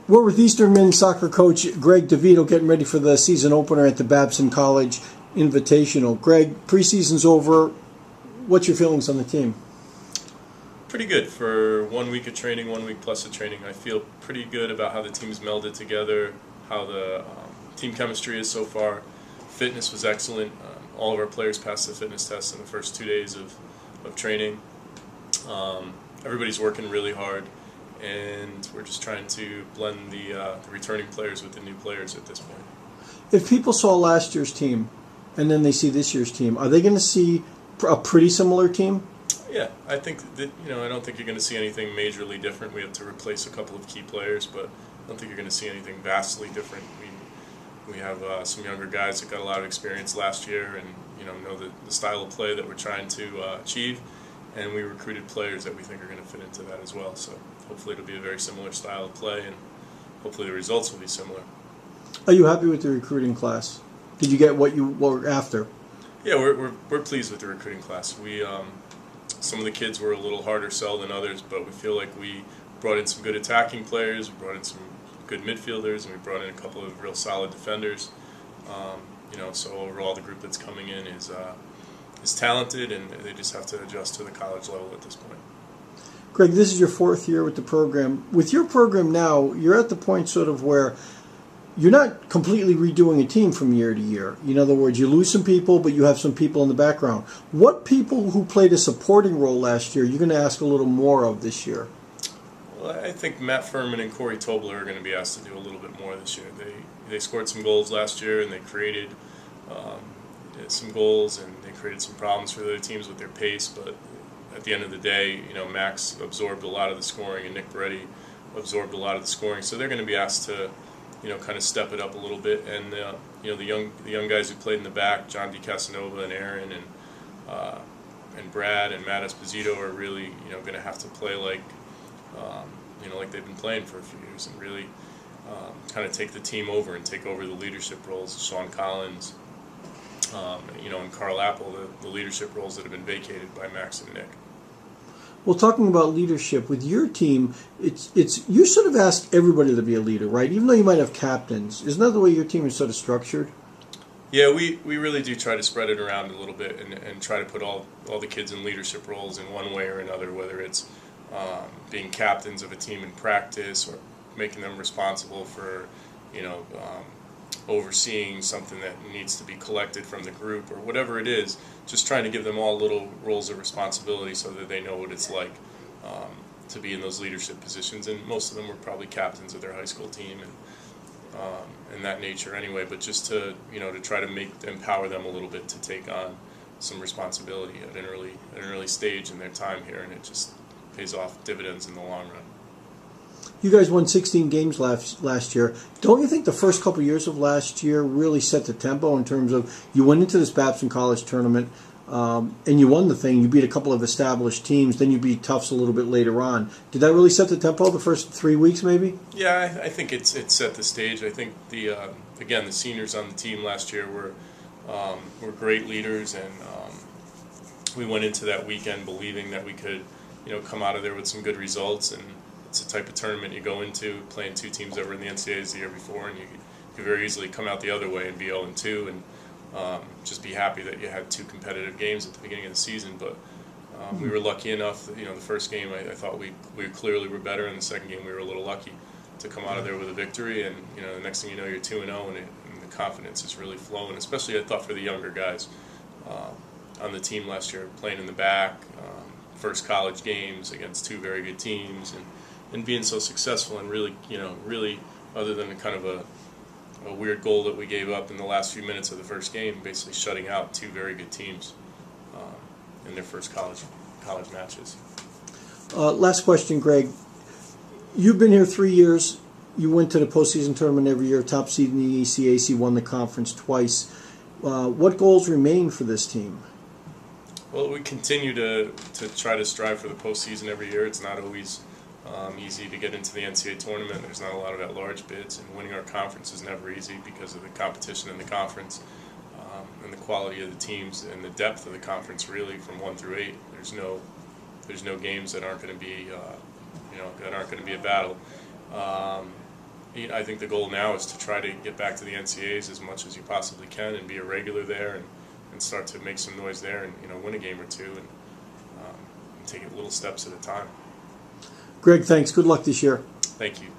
We're with Eastern men's soccer coach Greg DeVito getting ready for the season opener at the Babson College Invitational. Greg, preseason's over. What's your feelings on the team? Pretty good for 1 week of training, 1 week plus of training. I feel pretty good about how the team's melded together, how the team chemistry is so far. Fitness was excellent. All of our players passed the fitness test in the first 2 days of training. Everybody's working really hard, and we're just trying to blend the returning players with the new players at this point. If people saw last year's team and then they see this year's team, are they going to see a pretty similar team? Yeah, I think that, I don't think you're going to see anything majorly different. We have to replace a couple of key players, but I don't think you're going to see anything vastly different. We have some younger guys that got a lot of experience last year and know the style of play that we're trying to achieve, and we recruited players that we think are going to fit into that as well. So hopefully it'll be a very similar style of play, and hopefully the results will be similar. Are you happy with the recruiting class? Did you get what you were after? Yeah, we're pleased with the recruiting class. We some of the kids were a little harder sell than others, but we feel like we brought in some good attacking players, we brought in some good midfielders, and we brought in a couple of real solid defenders. So overall the group that's coming in is talented, and they just have to adjust to the college level at this point. Greg, this is your 4th year with the program. With your program now, you're at the point sort of where you're not completely redoing a team from year to year. In other words, you lose some people, but you have some people in the background. What people who played a supporting role last year you're going to ask a little more of this year? Well, I think Matt Furman and Corey Tobler are going to be asked to do a little bit more this year. They scored some goals last year, and they created some goals, and they created some problems for the other teams with their pace. But at the end of the day, Max absorbed a lot of the scoring, and Nick Beretti absorbed a lot of the scoring. So they're going to be asked to kind of step it up a little bit. And the young guys who played in the back, John DiCasanova and Aaron and Brad and Matt Esposito are really going to have to play like they've been playing for a few years, and really kind of take the team over and take over the leadership roles. Sean Collins, and Carl Apple, the leadership roles that have been vacated by Max and Nick. Well, talking about leadership, with your team, it's you sort of ask everybody to be a leader, right? Even though you might have captains. Isn't that the way your team is sort of structured? Yeah, we really do try to spread it around a little bit and try to put all the kids in leadership roles in one way or another, whether it's being captains of a team in practice or making them responsible for, overseeing something that needs to be collected from the group or whatever it is, just trying to give them all little roles of responsibility so that they know what it's like to be in those leadership positions. And most of them were probably captains of their high school team and that nature anyway, but just to try to empower them a little bit to take on some responsibility at an early stage in their time here, and it just pays off dividends in the long run. You guys won 16 games last year. Don't you think the first couple of years of last year really set the tempo in terms of you went into this Babson College tournament and you won the thing, you beat a couple of established teams, then you beat Tufts a little bit later on. Did that really set the tempo the first 3 weeks maybe? Yeah, I think it set the stage. I think the seniors on the team last year were great leaders, and we went into that weekend believing that we could come out of there with some good results. And it's the type of tournament you go into playing two teams that were in the NCAAs the year before, and you could very easily come out the other way and be 0-2 and just be happy that you had two competitive games at the beginning of the season. But we were lucky enough that, the first game I thought we clearly were better, and the second game we were a little lucky to come out of there with a victory. And the next thing you know, you're 2-0, and the confidence is really flowing. Especially I thought for the younger guys on the team last year, playing in the back, first college games against two very good teams, and being so successful, and really, other than kind of a weird goal that we gave up in the last few minutes of the first game, basically shutting out two very good teams in their first college matches. Last question, Greg. You've been here 3 years. You went to the postseason tournament every year, top seed in the ECAC, won the conference twice. What goals remain for this team? Well, we continue to try to strive for the postseason every year. It's not always easy to get into the NCAA tournament. There's not a lot of at-large bids, and winning our conference is never easy because of the competition in the conference and the quality of the teams and the depth of the conference. Really, from 1 through 8, there's no games that aren't going to be that aren't going to be a battle. I think the goal now is to try to get back to the NCAAs as much as you possibly can and be a regular there and start to make some noise there and win a game or two and take it little steps at a time. Greg, thanks. Good luck this year. Thank you.